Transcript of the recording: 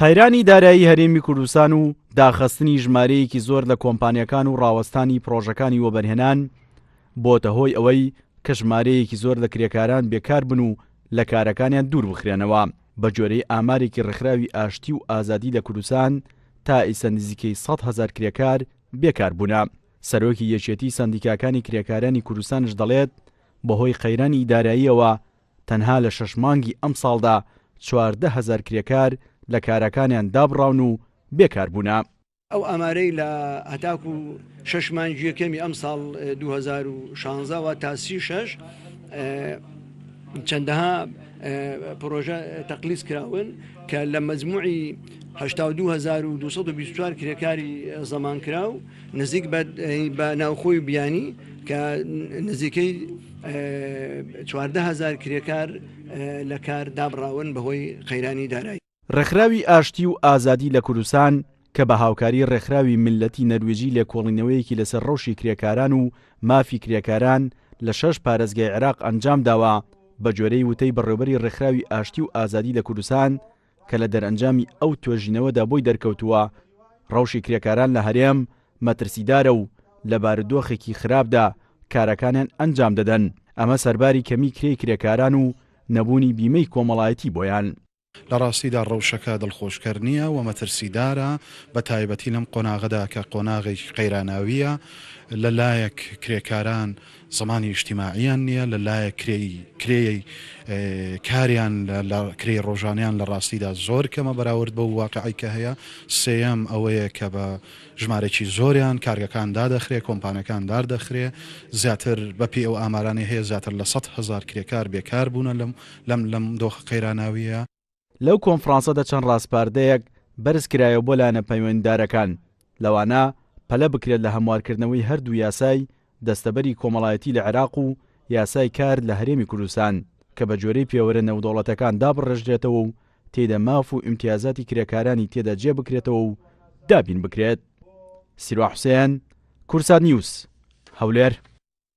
قەیرانی دارایی هەرێمی کوردستان و داخستنی ژمارەیەکی زۆر لە کۆمپانیەکان و ڕاوەستانی پرۆژەکانی وەبەرهێنان بۆتە هۆی ئەوەی کە ژمارەیەکی زۆر لە کرێکاران بێکار بن و لە کارەکانیان دوور بخرێنەوە. بە جۆرەی ئامارێکی ڕێکخراوی ئاشتی و ئازادی لە کوردستان تا ئیسە نزیکەی 100,000 کرێکار بێکار بوونە. سەرۆکی یەکێتی سەندیکاکانی کرێکارانی کوردستانش دەڵێت بەهۆی قەیرانی داراییەوە تەنها لە 6 مانگی ئەم ساڵدا 14,000 کرێکار لە کارەکانیان دابڕاون و بێکار بوونە. ئەو ئەمارەی لە هەتاکو 6 مانگی یەکەمی ئەم ساڵ 2016 و تا 36 چەندەها پرۆژە تەقلیز کراون کە لە مەجموعی 82,224 کرێکاری زەمان کراو نزیک بە ناوخۆی بیانی کە نزیکەی 14,000 کرێکار لە کار دابڕاون بەهۆی قەیرانی دارایی. ڕێکخراوی ئاشتی و ئازادی لە کوردستان کە بە هاوکاری ڕێکخراوی ملەتی نەروێژی لێکۆڵینەوەیەکی لەسەر ڕەوشی کرێکاران و مافی کرێکاران لە 6 پارێزگای عێراق ئەنجام داوە بە جۆرەی وتەی بەڕێوەبەری ڕێکخراوی ئاشتی و ئازادی لە کوردستان کە لە دەرئەنجامی ئەو توێژینەوەدا بۆی دەرکەوتووە. ڕەوشی کرێکاران لە هەرێم مەترسیدارە و لە بارودۆخێکی خراپدا کارەکانیان ئەنجام دەدەن. ئەمە سەرباری کەمی کرێی کرێکاران و نەبوونی بیمەی کۆمەڵایەتی بۆیان. لە ڕاستیدا ڕەوشەکە دڵخۆشکەر نییە و مەترسیدارە بە تایبەتی لەم قۆناغەدا کە قۆناغێکی قەیراناویە لەلایەک کرێکاران زمانی اجتیماعیان نییە لەلایەک کرێی کاریان لە کرێی ڕۆژانیان لە ڕاستیدا زۆر کەمە بەراورد بە واقعی کە هەیە. سێەم ئەوەیە کە بە ژمارەی زۆریان کارگەکان دادەخرێ کۆمپانەکان دادەخرێ زیاتر بەپی ئەو ئامارانەی هەیە زیاتر لە 100,000 کرێکار بێکار بوونە لەم دۆخە قەیراناویە. لەو کۆنفرانسەدا چەند ڕاستپاردەیەک بەرز کرایەوە بۆ لایەنە پەیوەنددارەکان لەوانە پەلە بکرێت لە هەموارکردنەوەی هەردوو یاسای دەستەبەری کۆمەڵایەتی لە عێراق و یاسای کار لە هەرێمی کوردستان کە بە جۆرەی پێوەرە نێودەوڵەتەکان دابڕێژرێتەوە و تێدە ماف و ئیمتیازاتی کرێکارانی تێدا جێ بکرێتەوە و دابین بکرێت. سیروان حوسێن، کورسات نیوز، هەولێر.